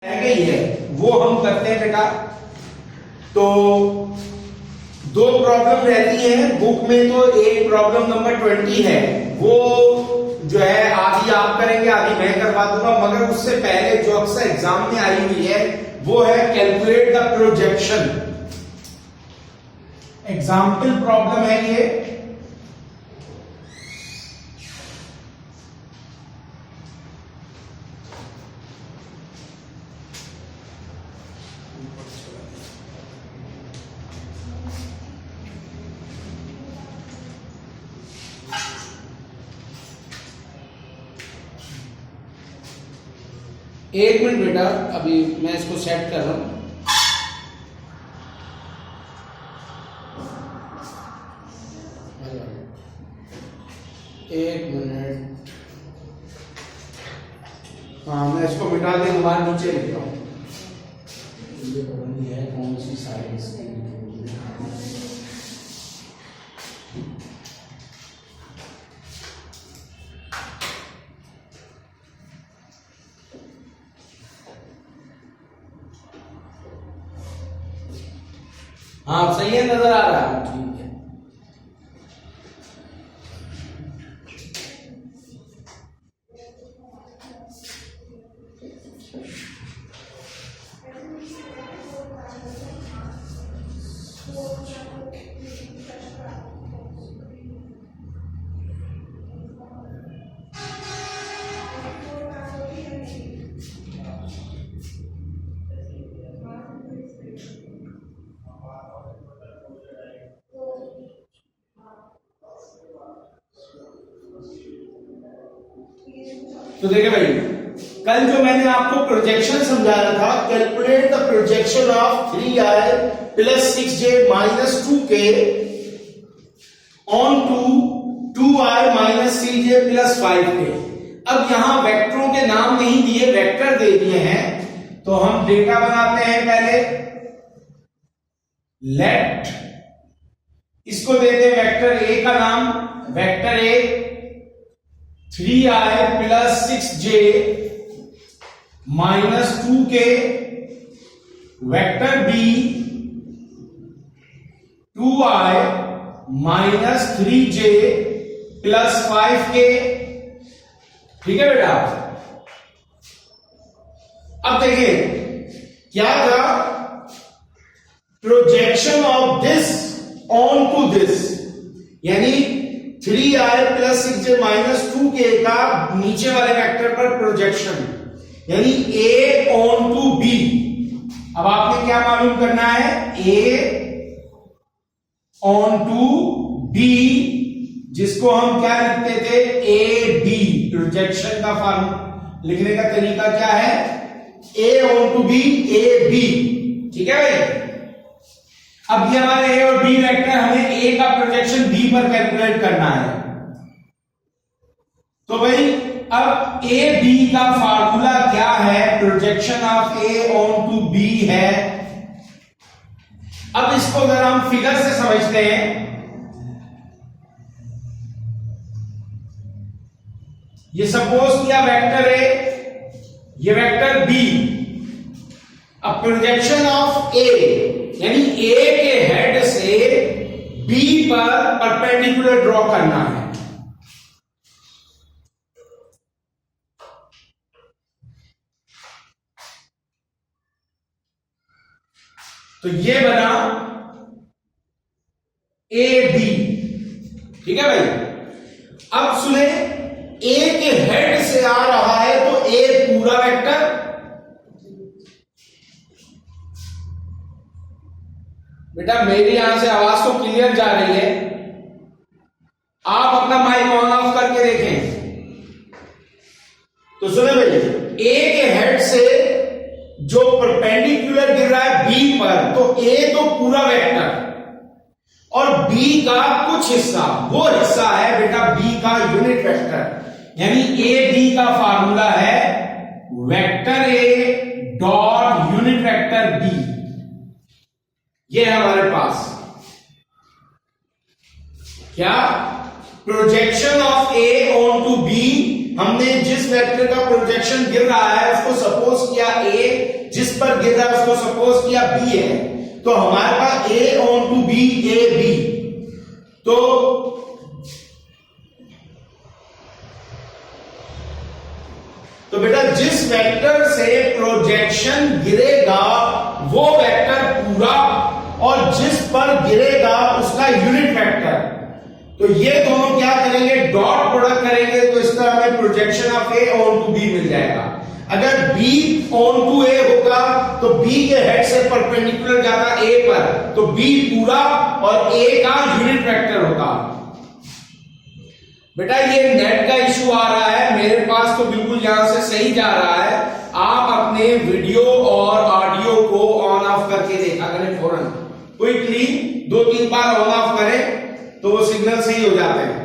रह गई है वो हम करते हैं बेटा। तो दो प्रॉब्लम रहती है बुक में, तो एक प्रॉब्लम नंबर 20 है, वो जो है आधी आप करेंगे आधी मैं करवा दूंगा, मगर उससे पहले जो अक्सर एग्जाम में आई हुई है वो है calculate the projection. Example problem है ये। एक मिनट बेटा, अभी मैं इसको सेट कर रहा हूं। एक मिनट, हाँ मैं इसको मिटा के दोबारा नीचे लिख रहा हूं। ये पता नहीं है कौन सी साइड इसकी। हाँ सही है, नजर आ रहा है, ठीक है। तो देखिए भाई, कल जो मैंने आपको प्रोजेक्शन समझाया था, calculate the projection of 3i plus 6j minus 2k onto 2i minus 3j plus 5k। अब यहां वेक्टरों के नाम नहीं दिए, वेक्टर दे दिए हैं, तो हम डेटा बनाते हैं पहले। लेट इसको दे दे वेक्टर ए का नाम, vector A 3i plus 6j minus 2k, vector B 2i minus 3j plus 5k। ठीक है बेटा। अब देखिए क्या था, projection of this onto this, यानी 3i plus 6j minus 2k का नीचे वाले वेक्टर पर प्रोजेक्शन, यानी a ऑन टू b। अब आपने क्या मालूम करना है, a ऑन टू b, जिसको हम क्या लिखते थे, a b। प्रोजेक्शन का फॉर्म लिखने का तरीका क्या है, a onto b a b। ठीक है भाई। अब ये हमारे ए और बी वेक्टर, हमें ए का प्रोजेक्शन बी पर कैलकुलेट करना है। तो भाई अब ए बी का फार्मूला क्या है, projection of A on to B है। अब इसको अगर हम फिगर से समझते हैं, ये सपोज किया वेक्टर ए, ये वेक्टर बी। अब प्रोजेक्शन ऑफ ए, यानी ए के हेड से बी पर परपेंडिकुलर ड्रॉ करना है। तो ये बना ए बी। ठीक है भाई। अब सुने, ए के हेड से आ रहा है तो ए पूरा वेक्टर, बेटा मेरी यहां से आवाज तो क्लियर जा रही है, आप अपना माइक ऑन ऑफ करके देखें। तो सुने भाई, ए के हेड से जो परपेंडिकुलर गिर रहा है बी पर, तो ए तो पूरा वेक्टर और बी का कुछ हिस्सा, वो हिस्सा है बेटा बी का यूनिट वेक्टर, यानी ए बी का फार्मूला है vector A dot unit vector B. ये है हमारे पास क्या, projection of A on to B हमने जिस वेक्टर का प्रोजेक्शन गिर रहा है उसको सपोज किया ए, जिस पर गिर रहा है उसको सपोज किया बी है, तो हमारे पास A on to B, A B. तो बेटा जिस वेक्टर से प्रोजेक्शन गिरेगा वो वेक्टर पूरा, और जिस पर गिरेगा उसका यूनिट वेक्टर, तो ये दोनों क्या करेंगे, डॉट प्रोडक्ट करेंगे, तो इस तरह हमें projection of A on to B मिल जाएगा। अगर B ऑन टू ए होगा तो B के हेड से परपेंडिकुलर जाता A पर, तो B पूरा और A का यूनिट वेक्टर होगा। बेटा ये नेट का इशू आ रहा है, मेरे पास तो बिल्कुल यहां से सही जा रहा है। आप अपने वीडियो और ऑडियो को ऑन ऑफ करके देखा करें फौरन, क्विकली 2-3 बार ऑन ऑफ करें तो वो सिग्नल सही हो जाते हैं।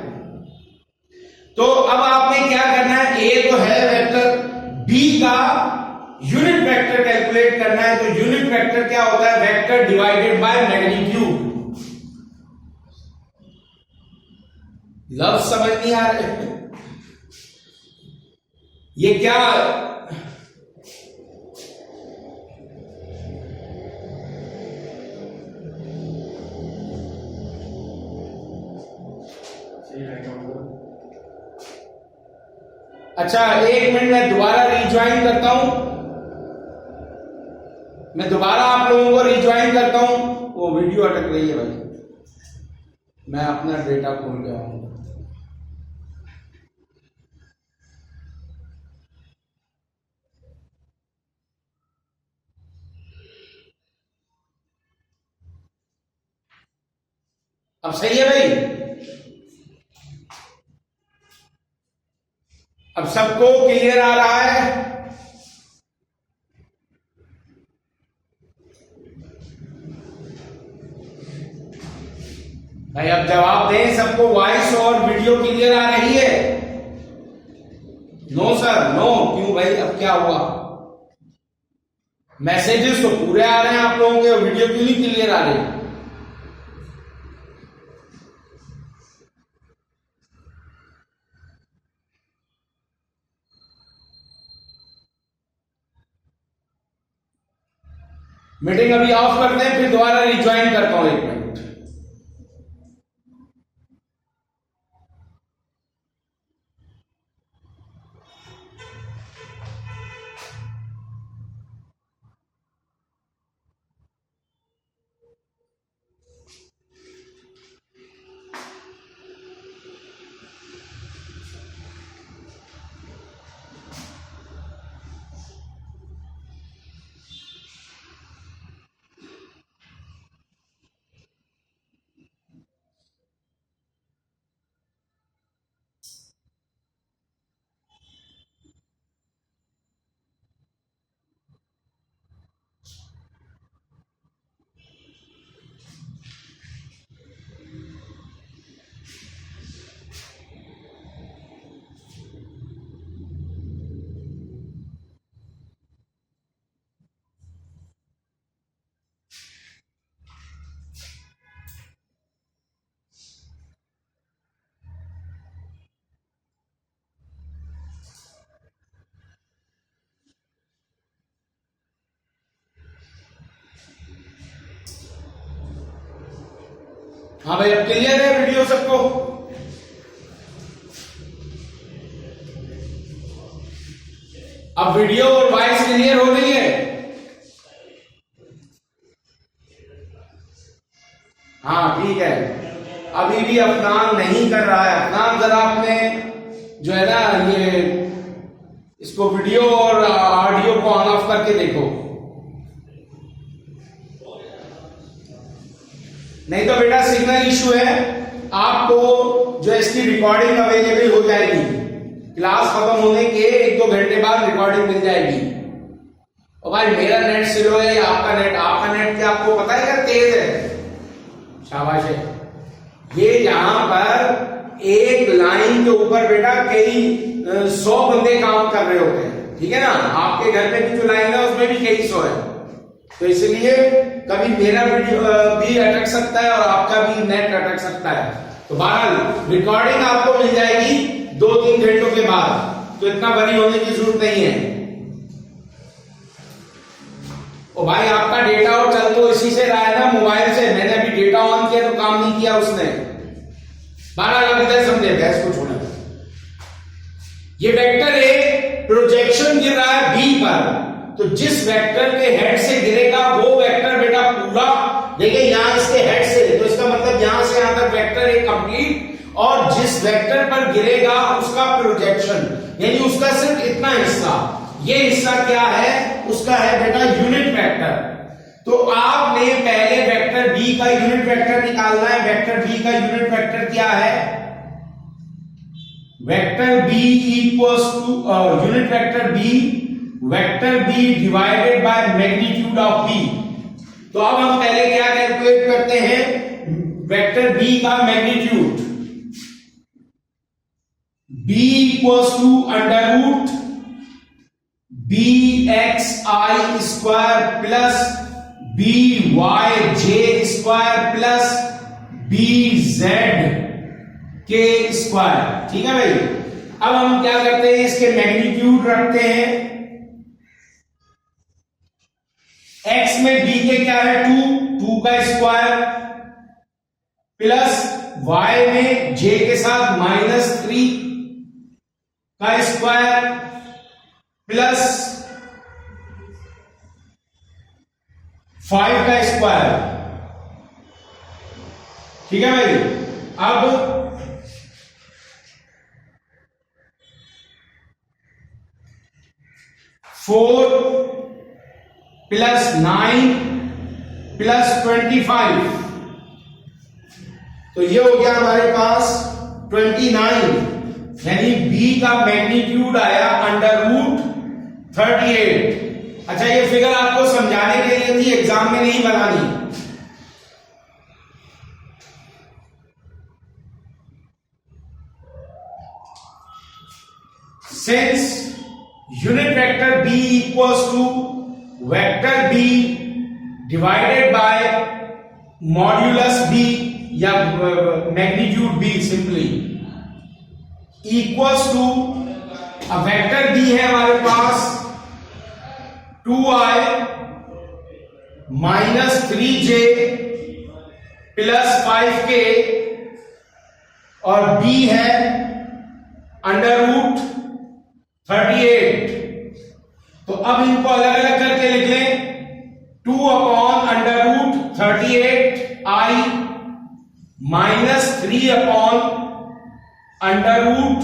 तो अब आपने क्या करना है, ए तो है वेक्टर, बी का यूनिट वेक्टर कैलकुलेट करना है। तो यूनिट वेक्टर क्या होता है, वेक्टर डिवाइडेड बाय मैग्नीट्यूड। लफ्ज समझ नहीं आ रहे, ये क्या, अच्छा 1 मिनट में दोबारा रिज्वाइन करता हूं, मैं दोबारा आप लोगों को रिज्वाइन करता हूं। वो वीडियो अटक रही है भाई, मैं अपना डेटा खोल गया हूं। अब सही है भाई, अब सबको क्लियर आ रहा है। भाई अब जवाब दें, सबको वॉइस और वीडियो क्लियर आ रही है? No sir, no. क्यों भाई, अब क्या हुआ? मैसेजेस तो पूरे आ रहे हैं आप लोगों के, वीडियो क्यों नहीं क्लियर आ रही? मीटिंग अभी ऑफ करते हैं, फिर दोबारा रिज्वाइन करता हूं 1 मिनट। हाँ भाई, अब क्लियर है वीडियो सबको? अब वीडियो और वॉइस क्लियर हो रही है? हाँ ठीक है। अभी भी अफनान नहीं कर रहा है। अफनान जरा आपने जो है ना ये इसको वीडियो और ऑडियो को ऑन ऑफ करके देखो, नहीं तो बेटा सिग्नल इशू है। आपको जो इसकी रिकॉर्डिंग अवेलेबल हो जाएगी, क्लास खत्म होने के 1-2 घंटे बाद रिकॉर्डिंग मिल जाएगी। और भाई मेरा नेट स्लो है या आपका नेट? आपका नेट क्या आपको पता है क्या तेज है? शाबाश है। ये यहां पर एक लाइन के ऊपर बेटा कई 100 बंदे काम कर रहे होते हैं, ठीक है ना? आपके घर में भी जो लाइन है उसमें भी कई 100 है, तो इसलिए कभी मेरा वीडियो भी अटक सकता है और आपका भी नेट अटक सकता है। तो बहरहाल रिकॉर्डिंग आपको मिल जाएगी 2-3 घंटों के बाद। तो इतना वरी होने की जरूरत नहीं है। ओ भाई आपका डेटा और चल तो इसी से रहा है ना, मोबाइल से। मैंने अभी डेटा ऑन किया तो काम नहीं किया उसने। 12 लाख इधर समझेगा, इसको छोड़ा। ये वेक्टर ए प्रोजेक्शन गिर रहा है बी पर, तो जिस वेक्टर के हेड से गिरेगा वो वेक्टर बेटा पूरा, देखिए यहां इसके हेड से, तो इसका मतलब यहां से यहां तक वेक्टर ए कंप्लीट, और जिस वेक्टर पर गिरेगा उसका प्रोजेक्शन, यानी उसका सिर्फ इतना हिस्सा, ये हिस्सा क्या है, उसका है बेटा यूनिट वेक्टर। तो आपने पहले वेक्टर बी का यूनिट वेक्टर निकालना है। वेक्टर बी का यूनिट वेक्टर क्या है? Vector B equals to unit vector B, vector B divided by magnitude of B. तो अब हम पहले क्या कैलकुलेट करते हैं? वेक्टर बी का magnitude, b equals to under root B X I square plus B Y J square plus B Z K square. ठीक है भाई। अब हम क्या करते हैं, इसके मैग्नीट्यूड रखते हैं। x में b के क्या है 2 का स्क्वायर प्लस y में j के साथ -3 का स्क्वायर प्लस 5 का स्क्वायर। ठीक है भाई। अब फोर प्लस 9 प्लस 25, तो ये हो गया हमारे पास 29, यानी b का मैग्नीट्यूड आया अंडर रूट 38। अच्छा, ये फिगर आपको समझाने के लिए थी, एग्जाम में नहीं बनानी। Since unit vector b equals to vector b divided by modulus b या magnitude b simply equals to, अब वेक्टर b है हमारे पास 2i minus 3j plus 5k, और b है अंडर रूट 38। तो अब इनको अलग अलग करके लिख लें। 2 upon under root 38i minus 3 upon under root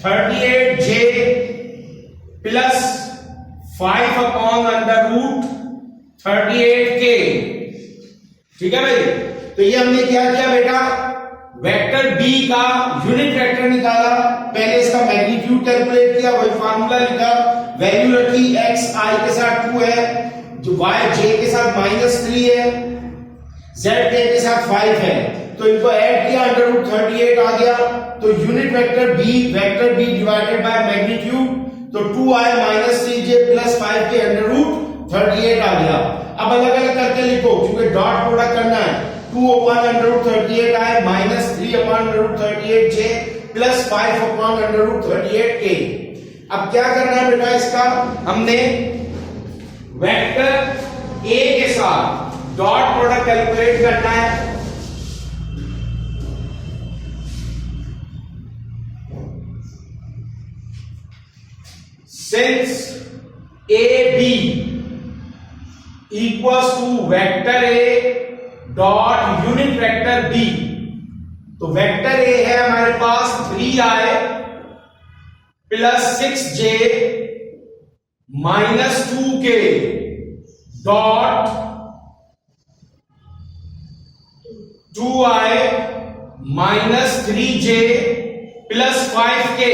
38j plus 5 upon under root 38k। ठीक है भाई। तो ये हमने क्या किया बेटा, वेक्टर b का यूनिट वेक्टर निकाला, पहले इसका मैग्नीट्यूड कैलकुलेट किया, वही फार्मूला लिखा, वैल्यू रखी, x i के साथ 2 है, जो y j के साथ -3 है, z k के साथ 5 है, तो इनको ऐड किया, अंडर रूट 38 आ गया। तो unit vector b divided by magnitude, तो 2i minus 3j plus 5k under root 38 आ गया। अब अलग अलग करके लिखो, क्योंकि डॉट प्रोडक्ट करना है। 2 upon under root 38i minus 3 upon under root 38j plus 5 upon under root 38k। अब क्या करना है बेटा, इसका हमने वेक्टर a के साथ डॉट प्रोडक्ट कैलकुलेट करना है। Since ab equals to vector a dot unit vector b, तो वेक्टर a है हमारे पास 3i plus 6j minus 2k dot 2i minus 3j plus 5k।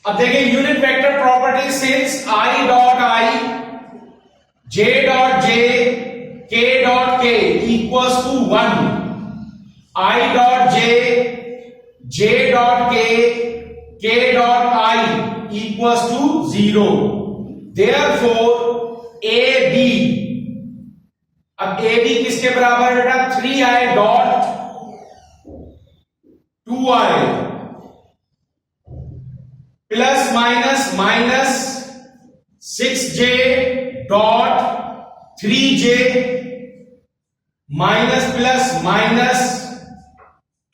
अब देखिए unit vector property, since i dot i j dot j k dot k equals to 1, i dot j dot k dot i equals to 0. Therefore AB, अब AB किसके बराबर बेटा 3i dot 2i plus minus minus 6j dot 3j minus plus minus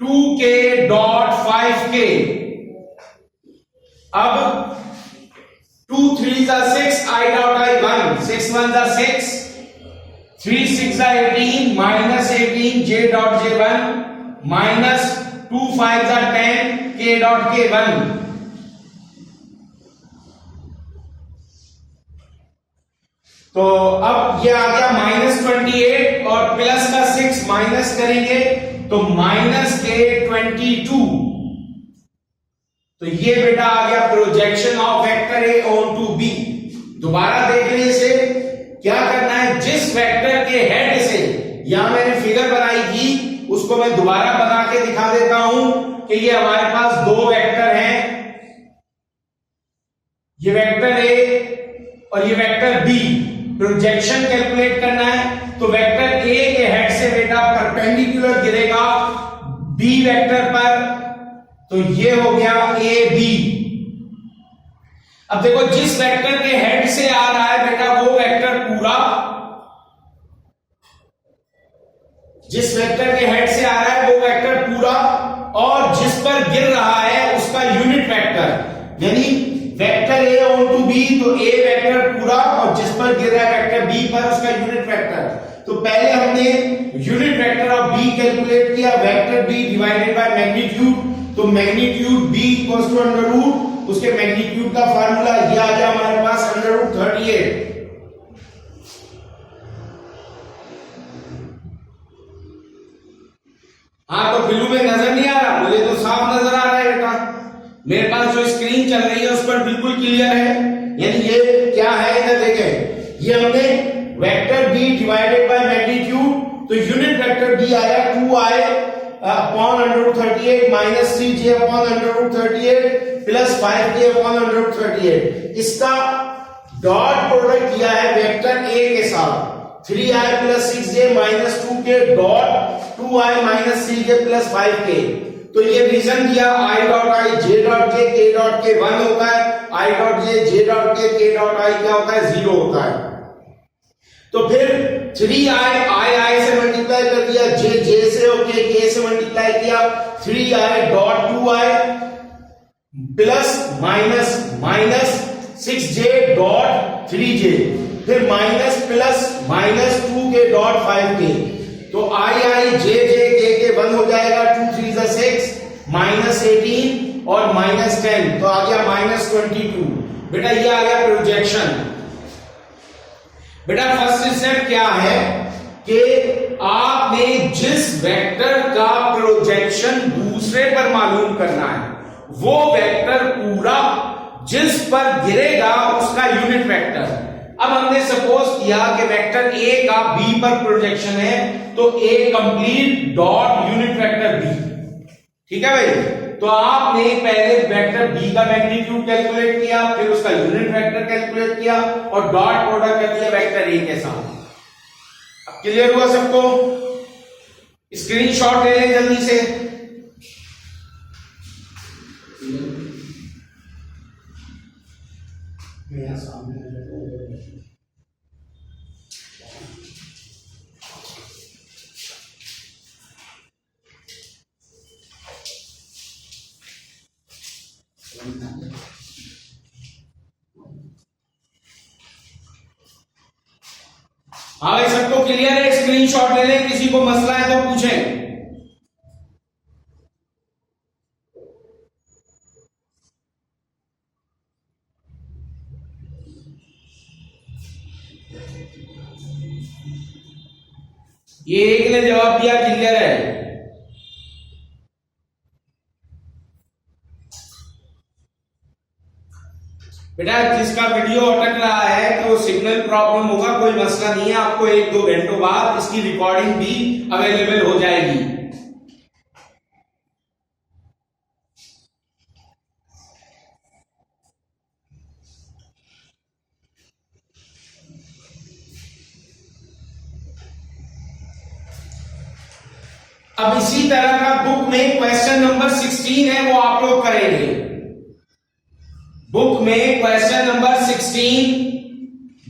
2k dot 5k। अब 2 3s are 6, I dot I 1, 6 1s are 6, 3 6 are 18, minus 18 j dot j1 minus 2 5s are 10 k dot k1। तो अब ये आ गया -28 और plus का 6 minus करेंगे तो माइनस के 22। तो ये बेटा आ गया projection of vector A on to B. दोबारा देख लीजिए इसे, क्या करना है, जिस वेक्टर के हेड से यहां मैंने फिगर बनाई थी उसको मैं दोबारा बना के दिखा देता हूं कि ये हमारे पास दो वेक्टर हैं, ये वेक्टर ए और ये वेक्टर बी। प्रोजेक्शन कैलकुलेट करना है तो वेक्टर ए के हेड से बेटा परपेंडिकुलर गिरेगा बी वेक्टर पर, तो ये हो गया ए बी। अब देखो जिस वेक्टर के हेड से आ रहा है बेटा वो वेक्टर पूरा, जिस वेक्टर के हेड से आ रहा है वो वेक्टर पूरा, और जिस पर गिर रहा है उसका यूनिट वेक्टर, यानी vector A on to B तो ए वेक्टर पूरा और जिस पर गिर रहा है वेक्टर बी पर उसका यूनिट वेक्टर। तो पहले हमने unit vector of B calculate किया, vector B divided by magnitude, तो magnitude b equals to under root, उसके मैग्नीट्यूड का फार्मूला ये आ गया हमारे पास अंडर रूट 38। हाँ तो बिल्लू में नजर नहीं आ रहा, मुझे तो साफ नजर आ रहा है बेटा, मेरे पास जो स्क्रीन चल रही है उस पर बिल्कुल क्लियर है। यानी ये क्या है इधर देखें, ये हमने vector b divided by magnitude, तो यूनिट वेक्टर b आया 2i upon under root 38 minus 3j upon under root 38 plus 5j upon under root 38। इसका डॉट प्रोडक्ट किया है वेक्टर a के साथ, 3i plus 6j minus 2k dot 2i minus 3j plus 5k। तो ये reason दिया i dot i j dot k k dot k 1 होता है, i dot j dot k dot i क्या होता है 0 होता है। तो फिर 3i से मल्टीप्लाई कर दिया, j से और k से मल्टीप्लाई किया, 3i dot 2i plus minus minus 6j dot 3j, फिर minus plus minus 2k dot 5k। तो i j k 1 हो जाएगा, 2 3 6 माइनस 18 और माइनस 10, तो आ गया माइनस 22। बेटा ये आ गया प्रोजेक्शन। बेटा फर्स्ट स्टेप क्या है कि आपने जिस वेक्टर का प्रोजेक्शन दूसरे पर मालूम करना है वो वेक्टर पूरा जिस पर गिरेगा उसका यूनिट वेक्टर। अब हमने सपोज किया कि वेक्टर ए का बी पर प्रोजेक्शन है तो A complete dot unit vector B, ठीक है भाई। तो आपने पहले वेक्टर बी का मैग्नीट्यूड कैलकुलेट किया, फिर उसका यूनिट वेक्टर कैलकुलेट किया और डॉट प्रोडक्ट कर दिया वेक्टर ए के साथ। अब क्लियर हुआ सबको? स्क्रीनशॉट ले लें जल्दी से। हाँ भाई सबको क्लियर है? स्क्रीनशॉट ले लें, किसी को मसला है तो पूछें। ये एक ने जवाब दिया क्लियर है। बेटा जिसका वीडियो अटक रहा है तो सिग्नल प्रॉब्लम होगा, कोई मसला नहीं है, आपको 1-2 घंटों बाद इसकी रिकॉर्डिंग भी अवेलेबल हो जाएगी। अब इसी तरह का बुक में क्वेश्चन नंबर 16 है, वो आप लोग करेंगे। बुक में क्वेश्चन नंबर 16,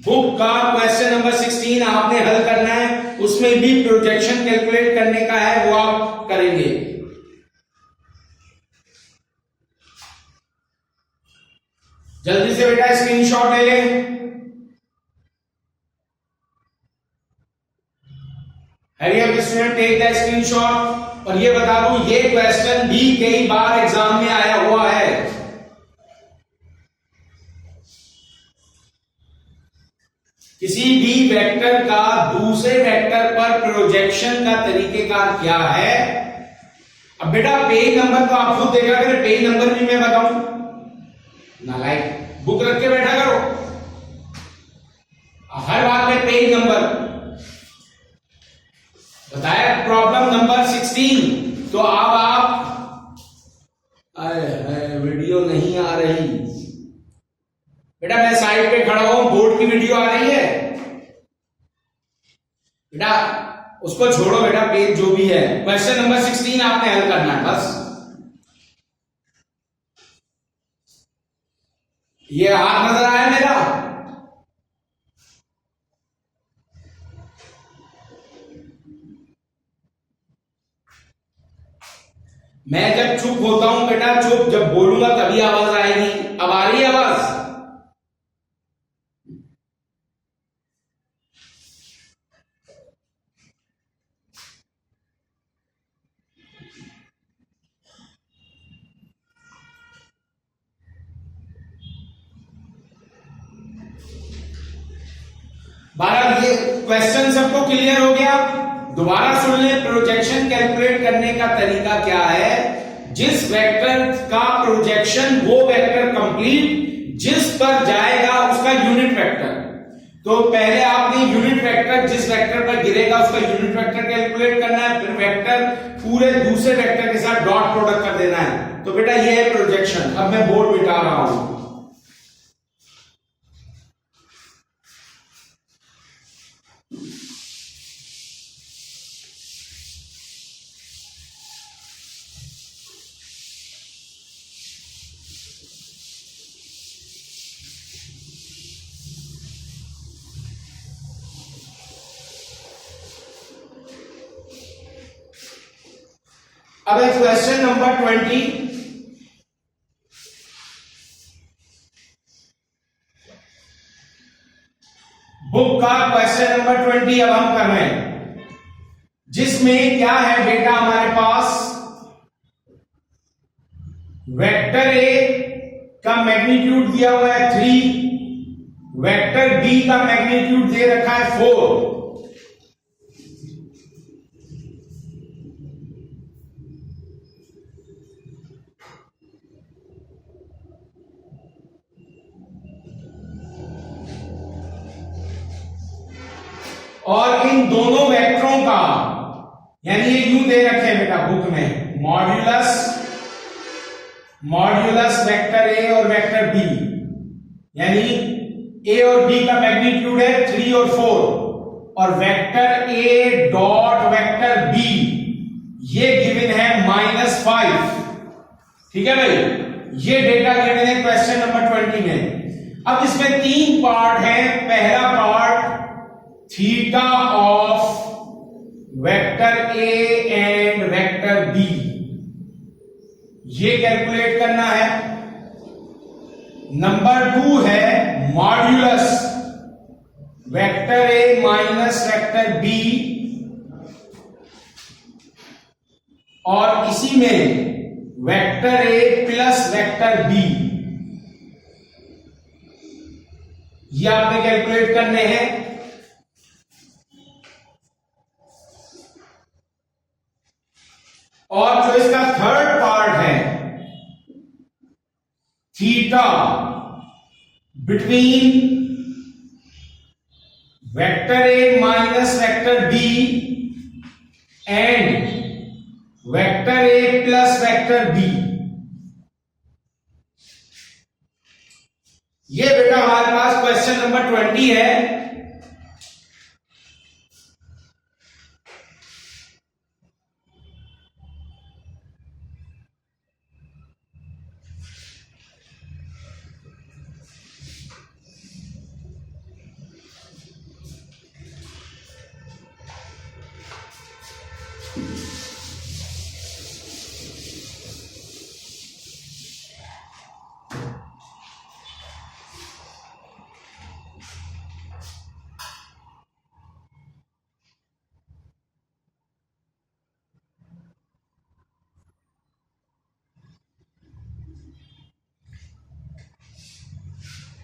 बुक का क्वेश्चन नंबर 16 आपने हल करना है, उसमें भी प्रोजेक्शन कैलकुलेट करने का है, वो आप करेंगे। जल्दी से बेटा स्क्रीनशॉट ले लें। Hurry up student, take the screenshot. और ये बता दूं, ये क्वेश्चन भी कई बार एग्जाम में आया हुआ है। किसी भी वेक्टर का दूसरे वेक्टर पर प्रोजेक्शन का तरीकेकार क्या है। अब बेटा पेज नंबर तो आप खुद देखा करें, पेज नंबर भी मैं बताऊं नालायक, बुक रख के बैठा करो, हर बात में पेज नंबर बताया। Problem number 16। तो अब आप वीडियो नहीं आ रही बेटा, मैं साइड पे खड़ा हूं, बोर्ड की वीडियो आ रही है बेटा, उसको छोड़ो बेटा, पेज जो भी है। क्वेश्चन नंबर 16 आपने हल करना है बस। ये हाथ नजर आया मेरा? मैं जब चुप होता हूं बेटा, चुप जब बोलूंगा तभी आवाज आएगी। अब आ रही है आवाज? बारह, ये क्वेश्चन सबको क्लियर हो गया? दोबारा सुन ले। प्रोजेक्शन कैलकुलेट करने का तरीका क्या है? जिस वेक्टर का प्रोजेक्शन वो वेक्टर कंप्लीट जिस पर जाएगा उसका यूनिट वेक्टर। तो पहले आपने यूनिट वेक्टर जिस वेक्टर पर गिरेगा उसका यूनिट वेक्टर कैलकुलेट करना है, फिर वेक्टर पूरे दूसरे वेक्टर के साथ डॉट प्रोडक्ट कर देना है। तो बेटा ये है प्रोजेक्शन। अब मैं बोर्ड मिटा रहा हूं। अब एक क्वेश्चन नंबर 20। बुक का क्वेश्चन नंबर 20 अब हम कर रहे हैं, जिसमें क्या है बेटा हमारे पास वेक्टर ए का मैग्नीट्यूड दिया हुआ है 3, वेक्टर बी का मैग्नीट्यूड दे रखा है 4। और इन दोनों वेक्टरों का, यानी ये यूं दे रखे हैं बेटा बुक में, मॉड्यूलस वेक्टर ए और वेक्टर बी, यानी ए और बी का मैग्नीट्यूड है 3 और 4, और vector A dot vector B ये गिवन है -5। ठीक है भाई, ये डेटा गिवन है क्वेश्चन नंबर 20 में। अब इसमें 3 पार्ट हैं। पहला part theta of vector A and vector B, ये कैलकुलेट करना है। नंबर 2 है modulus vector A minus vector B, और इसी में vector A plus vector B, ये आपने कैलकुलेट करने हैं। और जो इसका थर्ड पार्ट है theta between vector A minus vector B and vector A plus vector B, ये बेटा हमारे पास क्वेश्चन नंबर 20 है।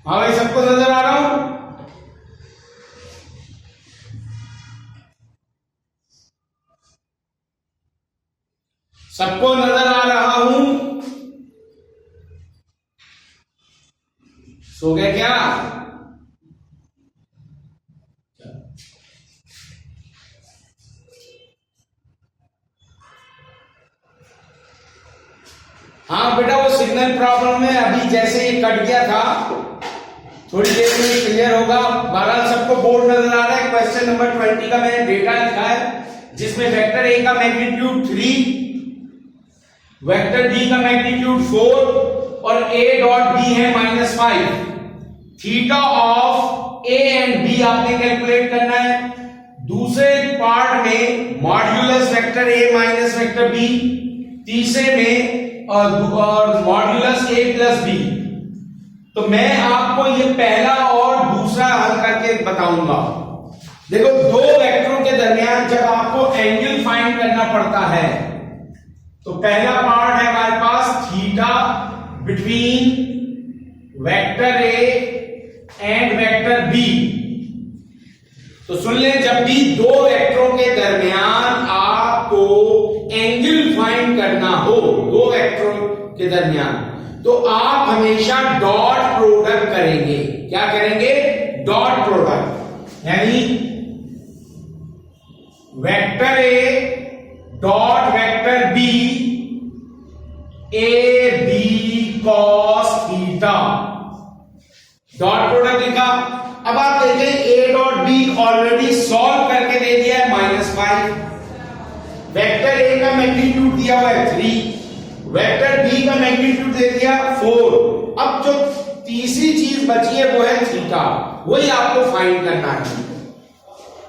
हाँ भाई, सबको नजर आ रहा हूं? सबको नजर आ रहा हूं? सो गए क्या? हाँ बेटा, वो सिग्नल प्रॉब्लम है, अभी जैसे ही कट गया था, थोड़ी देर में क्लियर होगा। बहरहाल सबको बोर्ड नजर आ रहा है। क्वेश्चन नंबर 20 का मैंने डेटा लिखा है, जिसमें वेक्टर ए का मैग्नीट्यूड 3, वेक्टर बी का मैग्नीट्यूड 4 और ए डॉट बी है -5। Theta of A and B आपने कैलकुलेट करना है। दूसरे पार्ट में modulus vector A minus vector B, तीसरे में और मॉड्यूलस ए प्लस बी। तो मैं आपको ये पहला और दूसरा हल करके बताऊंगा। देखो, दो वेक्टरों के दरमियान जब आपको एंगल फाइंड करना पड़ता है, तो पहला पार्ट है हमारे पास theta between vector A and vector B. तो सुन ले, जब भी दो वेक्टरों के दरमियान आपको एंगल फाइंड करना हो, दो वेक्टरों के दरमियान, तो आप हमेशा डॉट प्रोडक्ट करेंगे। क्या करेंगे? डॉट प्रोडक्ट, यानी vector A dot vector B, A B cos theta, dot product लिखा। अब आप देखें, A dot B already solve करके दे दिया है -5। वेक्टर ए का मैग्नीट्यूड दिया हुआ है 3, वेक्टर बी का मैग्नीट्यूड दे दिया 4। अब जो तीसरी चीज बची है वो है थीटा, वही आपको फाइंड करना है।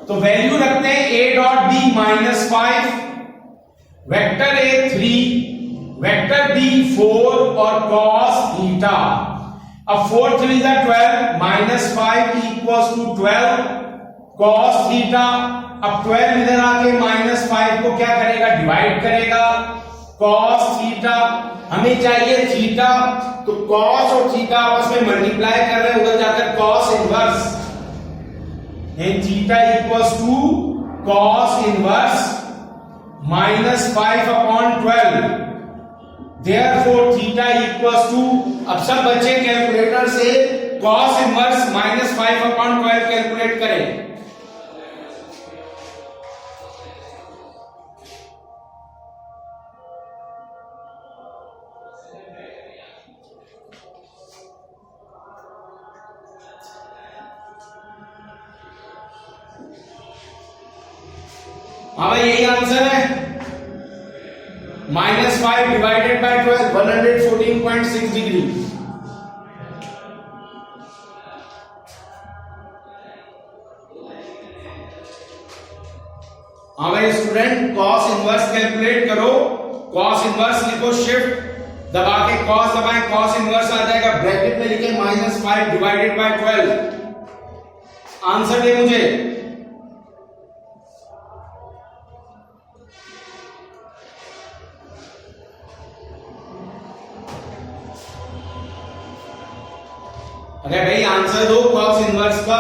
तो वैल्यू रखते हैं a dot B -5, vector A 3, vector B 4 और cos थीटा। अब 4 3 12, -5 इक्वल्स टू 12 cos थीटा। अब 12 इधर आके -5 को क्या करेगा? डिवाइड करेगा, cos थीटा। हमें चाहिए थीटा, तो cos और थीटा आपस में मल्टीप्लाई कर रहे हैं, उधर जाकर cos inverse, theta equals to cos inverse -5/12। Therefore theta equals to, अब सब बच्चे कैलकुलेटर से cos इनवर्स -5/12 कैलकुलेट करें। हाँ भाई, यही आंसर है। -5 डिवाइडेड बाय 12, 114.6 डिग्री। हाँ भाई स्टूडेंट, cos इनवर्स कैलकुलेट करो। cos इनवर्स लिखो, शिफ्ट दबा के cos दबाएं, cos इनवर्स आ जाएगा। ब्रैकेट में लिखे -5 डिवाइडेड बाय 12। आंसर दे मुझे। अरे भाई आंसर दो cos इनवर्स का।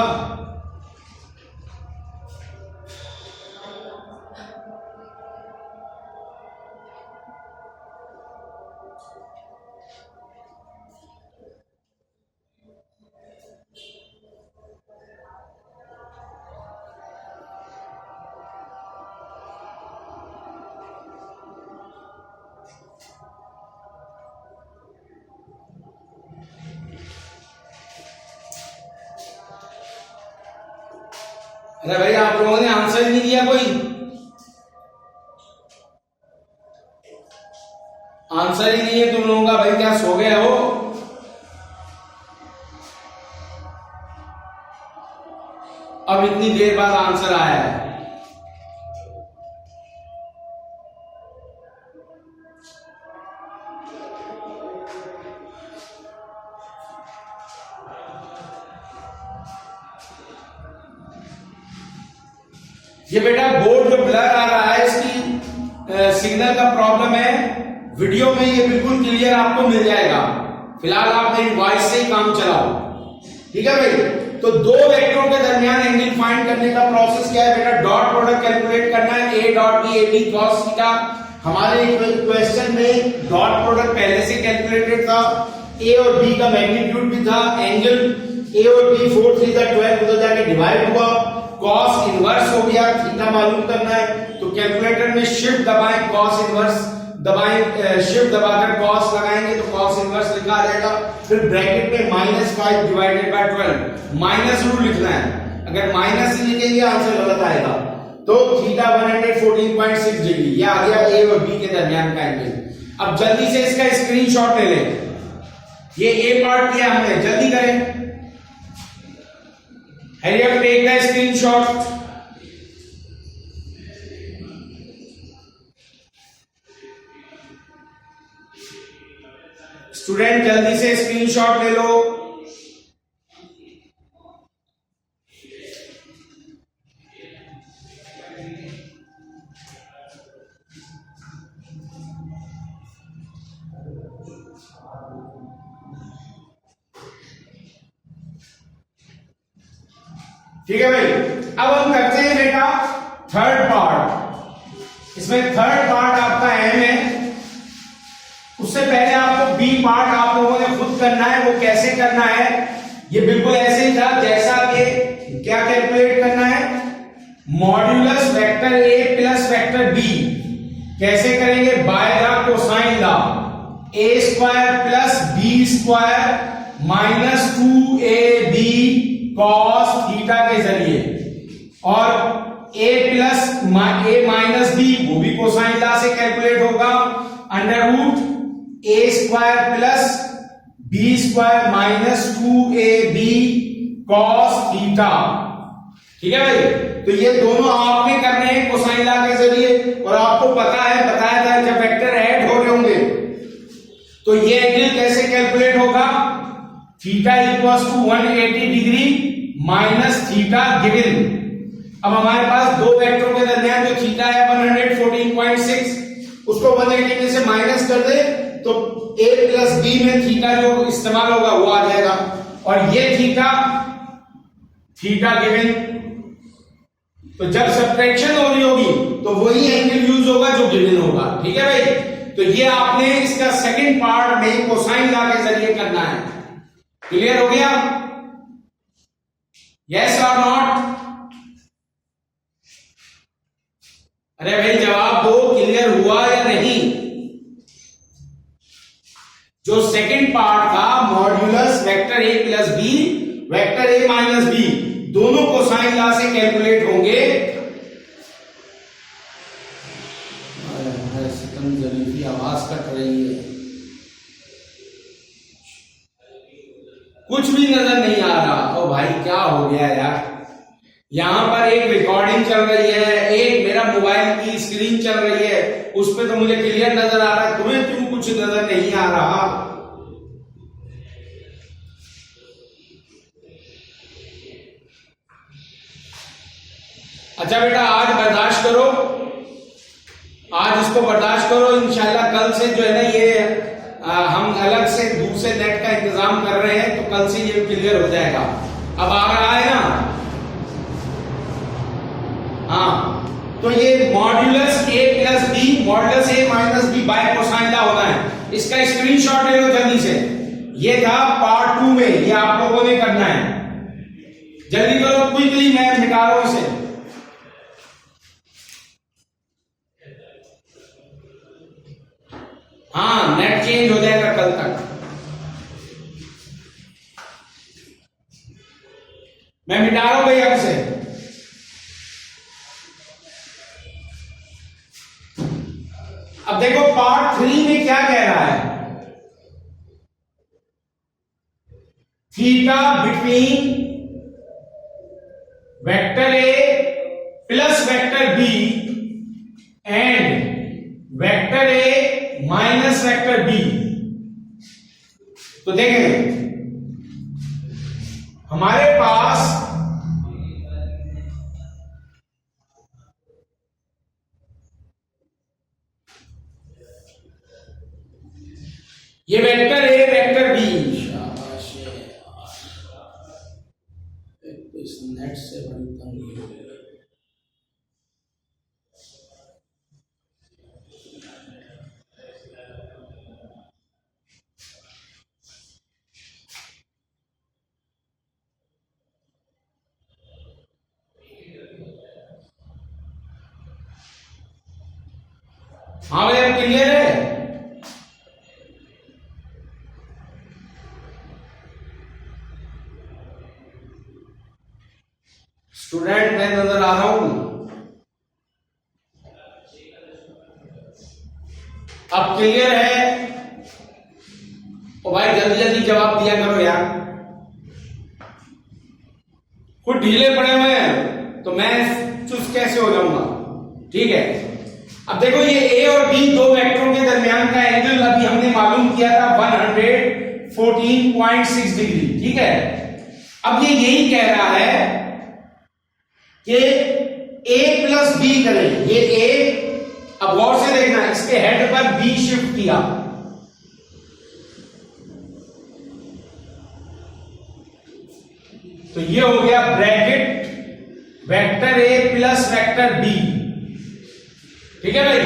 अरे भाई आप लोगों ने आंसर नहीं दिया कोई। आंसर ही नहीं है तुम लोगों का। भाई क्या सो गए हो? अब इतनी देर बाद आंसर आया है। ये बेटा बोर्ड जो ब्लर आ रहा है, इसकी सिग्नल का प्रॉब्लम है। वीडियो में ये बिल्कुल क्लियर आपको मिल जाएगा। फिलहाल आप मेरी वॉइस से ही काम चलाओ। ठीक है भाई। तो दो वेक्टरों के दरमियान एंगल फाइंड करने का प्रोसेस क्या है बेटा, डॉट प्रोडक्ट कैलकुलेट करना है, A dot B A B cos theta. हमारे क्वेश्चन में डॉट प्रोडक्ट पहले से कैलकुलेटेड था, ए और बी का मैग्नीट्यूड भी था, एंगल ए और बी 4 3 12 उधर जाके डिवाइड हुआ, कॉस इनवर्स हो गया, थीटा मालूम करना है तो कैलकुलेटर में शिफ्ट दबाएं, कॉस इनवर्स दबाएं, शिफ्ट दबाकर कॉस लगाएंगे तो कॉस इनवर्स लिखा आ जाएगा। फिर ब्रैकेट में -5 डिवाइडेड बाय 12 माइनस रूल लिखना है, अगर माइनस ही लिखेंगे आंसर गलत आएगा। तो थीटा 114.6 डिग्री, ये आ गया ए और बी के दरमियान का एंगल। अब जल्दी से इसका स्क्रीनशॉट ले लें, ये ए पार्ट किया हमने, जल्दी करें, hurry up, take the screenshot। Student जल्दी से स्क्रीनशॉट ले लो। ठीक है भाई, अब हम करते हैं बेटा थर्ड पार्ट। इसमें थर्ड पार्ट आपका एम है, उससे पहले आपको बी पार्ट आप लोगों ने खुद करना है। वो कैसे करना है, ये बिल्कुल ऐसे ही था जैसा कि क्या कैलकुलेट करना है, modulus vector A plus vector B कैसे करेंगे, by the cosine law, A square plus B square minus 2ab cos theta के जरिए, और a plus A minus B वो भी कोसाइन लॉ से कैलकुलेट होगा, under root A square plus B square minus 2ab cos theta. ठीक है भाई, तो ये दोनों आपने करने हैं कोसाइन लॉ के जरिए, और आपको पता है, बताया था जब वेक्टर ऐड हो रहे होंगे तो ये एंगल कैसे कैलकुलेट होगा, theta equals to 180 degree minus theta given. अब हमारे पास दो वेक्टरों के दरमियान जो थीटा है 114.6, उसको 180 में से माइनस कर दे तो a प्लस बी में थीटा जो इस्तेमाल होगा वो आ जाएगा, और ये थीटा गिवन। तो जब सब्ट्रैक्शन हो रही होगी तो वही एंगल यूज होगा जो गिवन होगा। ठीक है भाई, तो ये आपने इसका सेकंड पार्ट में कोसाइन लॉ के जरिए करना है। क्लियर हो गया, यस और नॉट? अरे भाई जवाब दो, क्लियर हुआ या नहीं? जो सेकंड पार्ट था modulus vector A plus B vector A minus B दोनों कोसाइन लॉ से कैलकुलेट होंगे। जरीफी आवाज कट रही है, कुछ भी नजर नहीं आ रहा। ओ भाई क्या हो गया यार, यहां पर एक रिकॉर्डिंग चल रही है, एक मेरा मोबाइल की स्क्रीन चल रही है, उस पर तो मुझे क्लियर नजर आ रहा है, तुम्हें क्यों कुछ नजर नहीं आ रहा? अच्छा बेटा आज बर्दाश्त करो, आज इसको बर्दाश्त करो, इंशाल्लाह कल से जो है ना ये हम अलग से दूसरे नेट का इंतजाम कर रहे हैं, तो कल से ये क्लियर हो जाएगा। अब आ रहा है ना? हाँ, तो ये modulus A plus B modulus A minus B by cosine law होना है। इसका स्क्रीनशॉट ले लो जल्दी से, ये था पार्ट 2 में, ये आप लोगों ने करना है, जल्दी करो क्विकली, मैं मिटा रहा हूं इसे। हाँ, नेट चेंज हो जाएगा कल तक। मैं मिटा रहा हूं भाई अब से। अब देखो पार्ट 3 में क्या कह रहा है, theta between vector A plus vector B and vector A minus vector B. तो देखें हमारे पास ये वेक्टर ए वेक्टर बी, हाँ भैया क्लियर है? स्टूडेंट मैं नजर आ रहा हूं? अब क्लियर है? ओ भाई जल्दी जल्दी जवाब दिया करो यार, कुछ ढीले पड़े हुए हैं तो मैं चुस्त कैसे हो जाऊंगा? ठीक है, अब देखो ये ए और बी दो वेक्टरों के दरमियान का एंगल अभी हमने मालूम किया था 114.6 डिग्री। ठीक है, अब ये यही कह रहा है कि ए प्लस बी करें। ये ए, अब गौर से देखना, इसके हेड पर बी शिफ्ट किया, तो ये हो गया bracket vector A plus vector B. ठीक है भाई,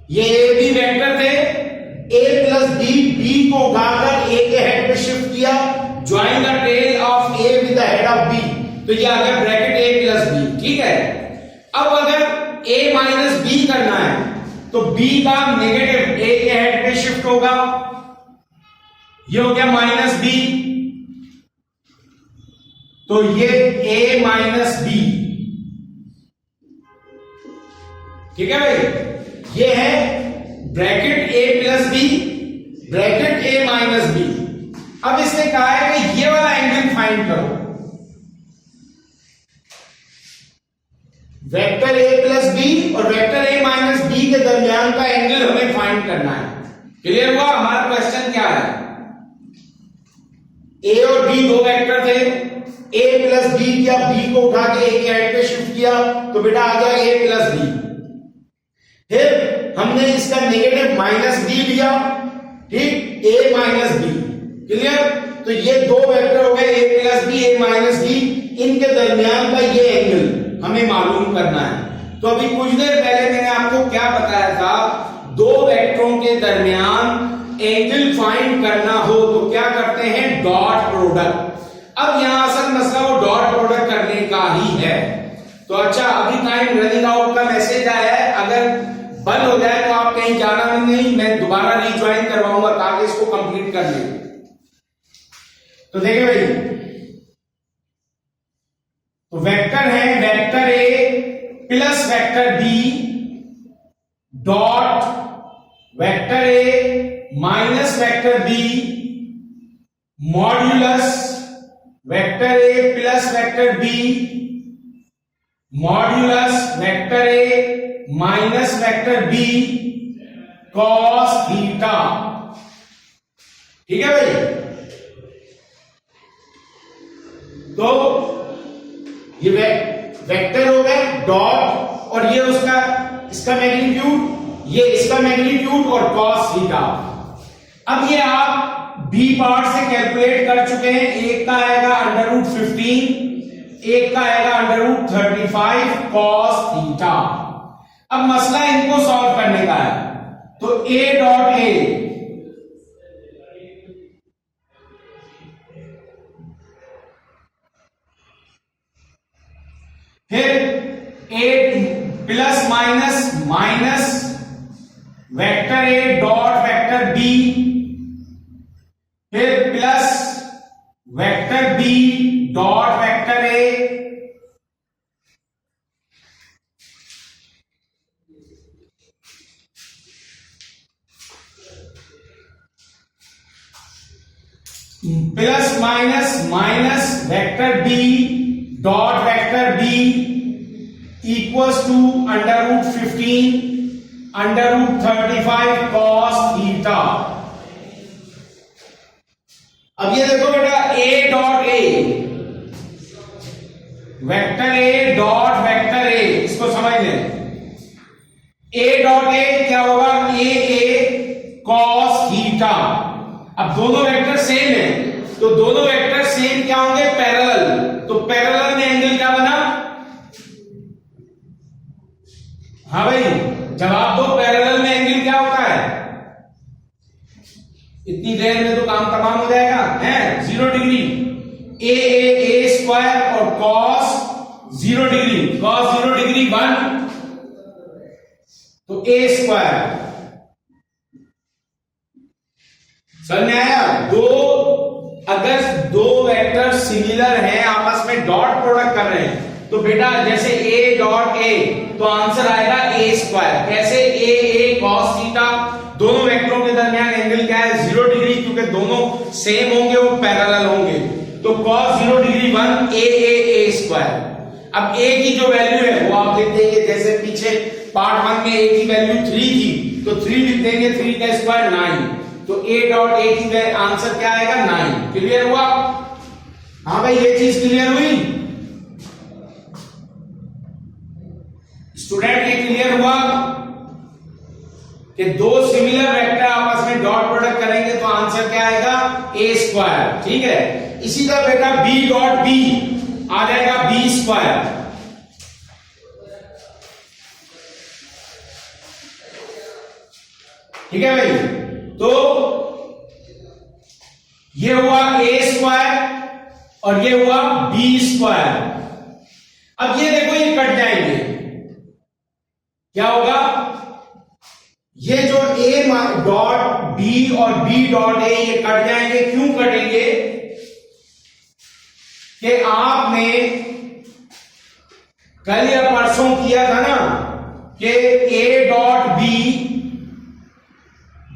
ये ए बी वेक्टर थे, ए प्लस बी, बी को उठाकर ए के हेड पे शिफ्ट किया, join the tail of A with the head of B, तो ये आ गया ब्रैकेट ए प्लस बी। ठीक है, अब अगर a माइनस बी करना है तो b का नेगेटिव a के हेड पे शिफ्ट होगा, ये हो गया माइनस बी, तो ये a माइनस बी। ठीक है भाई, ये है bracket a plus B, bracket a minus B. अब इसने कहा है कि ये वाला एंगल फाइंड करो, वेक्टर a प्लस बी और वेक्टर a माइनस बी के दरमियान का एंगल हमें फाइंड करना है। क्लियर हुआ? हमारा क्वेश्चन क्या है, a और b दो वेक्टर थे, a प्लस बी किया, b को उठा के a के हेड पे शिफ्ट किया, तो बेटा आ गया a प्लस बी। फिर हमने इसका नेगेटिव माइनस बी लिया, ठीक, a माइनस बी। क्लियर? तो ये दो वेक्टर हो गए a plus B, a minus B, इनके दरमियान का ये एंगल हमें मालूम करना है। तो अभी कुछ देर पहले मैंने आपको क्या बताया था, दो वेक्टरों के दरमियान एंगल फाइंड करना हो तो क्या करते हैं, डॉट प्रोडक्ट। अब यहां असल मसला वो डॉट प्रोडक्ट करने का ही है। तो अच्छा, अभी टाइम रनिंग आउट का मैसेज आया है, अगर बंद हो जाए तो आप कहीं जाना नहीं, मैं दोबारा रिज्वाइन करवाऊंगा ताकि इसको कंप्लीट कर लें। तो देखिए भाई, तो वेक्टर है vector A plus vector B dot vector A minus vector B modulus vector A plus vector B modulus vector A minus vector B cos theta. ठीक है भाई, तो ये वेक्टर हो गए डॉट, और ये उसका इसका मैग्नीट्यूड, ये इसका मैग्नीट्यूड और कॉस थीटा। अब ये आप बी पार्ट से कैलकुलेट कर चुके हैं, एक का आएगा √15, एक का आएगा √35 कॉस थीटा। अब मसला इनको सॉल्व करने का है, तो a डॉट ए फिर a plus minus minus vector a dot vector b, फिर plus vector b dot vector a, plus minus minus vector b dot vector b equals to √15 √35 cos theta. अब ये देखो बेटा, a dot a vector a dot vector a, इसको समझ लें। a dot a क्या होगा, a कॉस थीटा। अब दोनों वेक्टर सेम है, तो दोनों वेक्टर सेम क्या होंगे, पैरेलल। तो पैरेलल में एंगल क्या बना, हाँ भाई जवाब दो, पैरेलल में एंगल क्या होता है, इतनी देर में तो काम तमाम हो जाएगा, है 0 डिग्री, a स्क्वायर और cos 0 डिग्री, cos 0 डिग्री 1, तो ए स्क्वायर। समझ में आया? अगर दो वेक्टर सिमिलर हैं, आपस में डॉट प्रोडक्ट कर रहे हैं, तो बेटा जैसे ए डॉट ए, तो आंसर आएगा ए स्क्वायर। कैसे? ए कॉस थीटा, दोनों वेक्टरों के दरमियान एंगल क्या है? 0 डिग्री, क्योंकि दोनों सेम होंगे, वो पैरेलल होंगे, तो cos 0 डिग्री 1 ए स्क्वायर। अब ए की जो वैल्यू है वो आप लिख देंगे, जैसे पीछे पार्ट 1 में ए की वैल्यू 3 थी, तो 3 लिख देंगे, 3 का स्क्वायर 9, तो ए डॉट ए की आंसर क्या आएगा? 9। क्लियर हुआ? हाँ भाई, ये चीज क्लियर हुई स्टूडेंट? ये क्लियर हुआ कि दो सिमिलर वेक्टर आपस में डॉट प्रोडक्ट करेंगे तो आंसर क्या आएगा? ए स्क्वायर। ठीक है। इसी तरह बेटा बी डॉट बी आ जाएगा बी स्क्वायर। ठीक है भाई, तो ये हुआ ए स्क्वायर और ये हुआ बी स्क्वायर। अब ये देखो, ये कट जाएंगे, क्या होगा? ये जो ए डॉट बी और बी डॉट ए ये कट जाएंगे। क्यों कटेंगे? कि आपने कल या परसों किया था ना कि ए डॉट बी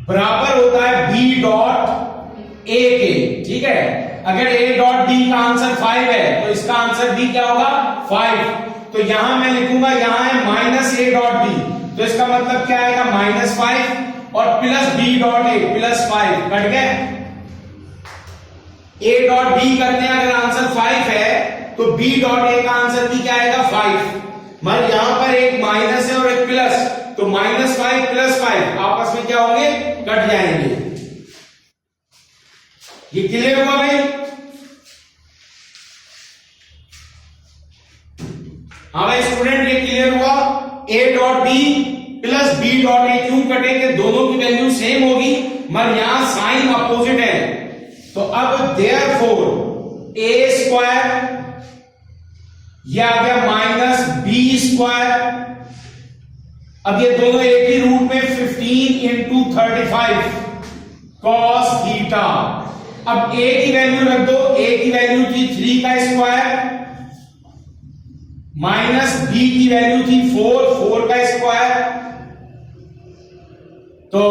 बराबर होता है बी डॉट ए के। ठीक है, अगर ए डॉट बी का आंसर 5 है तो इसका आंसर भी क्या होगा? 5। तो यहां मैं लिखूंगा, यहां है माइनस ए डॉट बी, तो इसका मतलब क्या आएगा? -5 और plus B dot A +5। Cut गए। ए डॉट बी करते हैं, अगर आंसर 5 है तो बी डॉट ए का आंसर भी क्या आएगा? 5। मगर यहां पर एक माइनस है और एक प्लस, तो -5 + 5 आपस में क्या होंगे? कट जाएंगे। ये क्लियर हुआ भाई? हाँ भाई स्टूडेंट, ये क्लियर हुआ? A dot B plus B dot A क्यों कटेंगे? दोनों की वैल्यू सेम होगी, मगर यहां साइन अपोजिट है, तो अब देयरफॉर ए स्क्वायर ये आ गया माइनस बी स्क्वायर। अब ये दोनों एक ही रूट में 15 × 35 cos थीटा। अब ए की वैल्यू रख दो, ए की वैल्यू थी 3 का स्क्वायर, माइनस बी की वैल्यू थी 4 का स्क्वायर। तो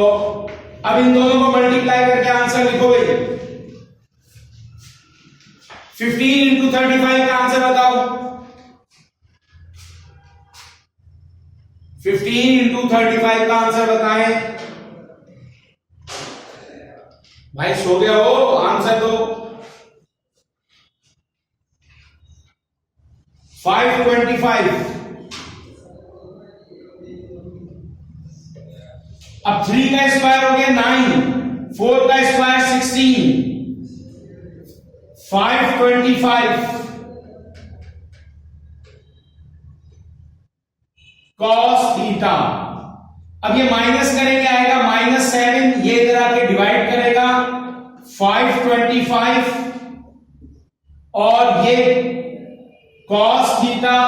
अब इन दोनों को मल्टीप्लाई करके आंसर लिखो भाई। 15 × 35 का आंसर बताओ। 15 × 35 का आंसर बताएं भाई। सो गया हो? आंसर दो। 525। अब 3 का स्क्वायर हो गया 9, 4 का स्क्वायर 16, 525 cos थीटा। अब ये माइनस करेंगे, आएगा -7, ये इधर आके डिवाइड करेगा 525 और ये cos थीटा,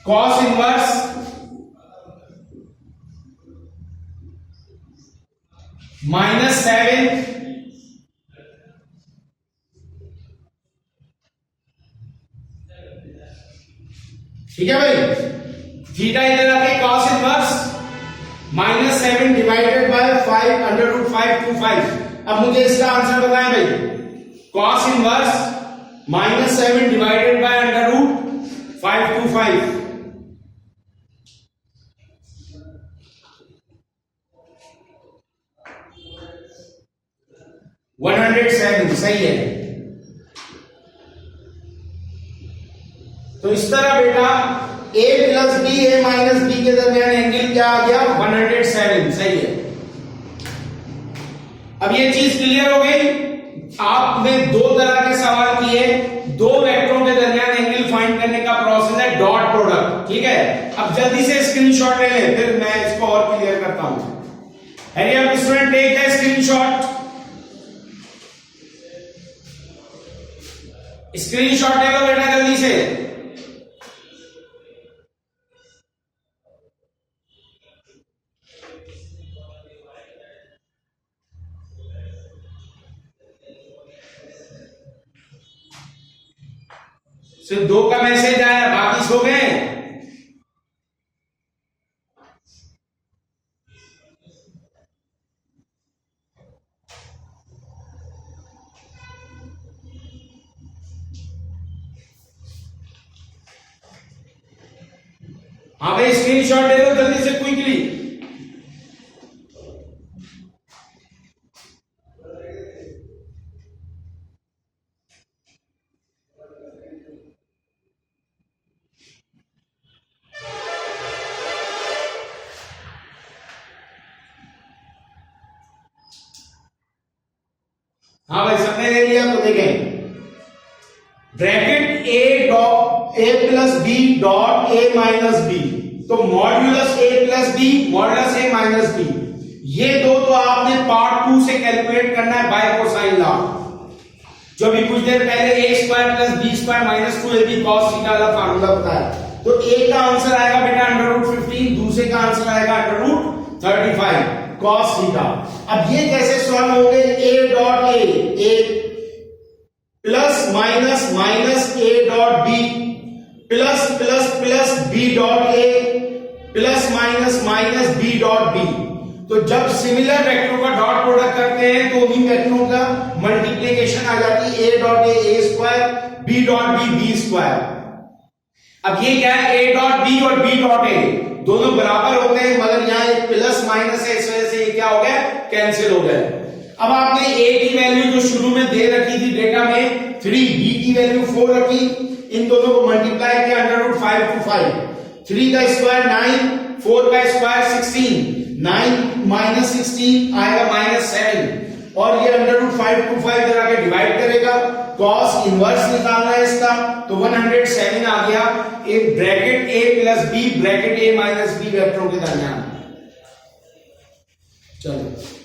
cos इनवर्स -7 ठीक है भाई। थीटा इधर आके cos इनवर्स -7 डिवाइडेड बाय 5 अब मुझे इसका आंसर बताएं भाई। cos inverse -7 divided by √525 107। सही है। तो इस तरह बेटा a plus B a minus B के दरमियान एंगल क्या आ गया? 107। सही है। अब ये चीज क्लियर हो गई। आपने दो तरह के सवाल किए, दो वेक्टरों के दरमियान एंगल फाइंड करने का प्रोसेस है डॉट प्रोडक्ट। ठीक है, अब जल्दी से स्क्रीनशॉट ले लें, फिर मैं इसको और क्लियर करता हूं। Hurry up student, take the screenshot. Screenshot ले लो बेटा जल्दी से। सिर्फ 2 का मैसेज आया, बाकी सो गए। हाँ भाई, स्क्रीनशॉट ले लो जल्दी से, क्विकली। हाँ भाई, सबने ले लिया तो देखें, bracket A plus B dot A minus B, तो modulus A plus B modulus A minus B, ये दो तो आपने पार्ट 2 से कैलकुलेट करना है बाय कोसाइन लॉ। जो भी कुछ देर पहले A square plus B square minus 2ab cos theta वाला फार्मूला बताया, तो ए का आंसर आएगा बेटा √15, दूसरे का आंसर आएगा √35 cos थीटा। अब ये कैसे सॉल्व होंगे, A dot A plus minus minus A dot B plus plus plus B dot A plus minus minus B dot B. तो जब सिमिलर वेक्टरों का डॉट प्रोडक्ट करते हैं तो उन्हीं वेक्टरों का मल्टीप्लीकेशन आ जाती है, A dot A square, B dot B square. अब ये क्या है, ए डॉट बी और बी डॉट ए दोनों बराबर होते हैं, मगर यहां एक प्लस माइनस है, इस वजह से ये क्या हो गया, कैंसिल हो गया। अब आपने ए की वैल्यू जो शुरू में दे रखी थी डेटा में 3, बी की वैल्यू 4 रखी, इन दोनों को मल्टीप्लाई किया √5 to 5, 3 का स्क्वायर 9, 4 का स्क्वायर 16, 9 माइनस 16 आएगा -7, और ये √5 to 5 जरा के डिवाइड करेगा, cos इनवर्स निकालना है इसका, तो 107 आ गया एक bracket A plus B bracket A minus B वेक्टरों के दरमियान। चलो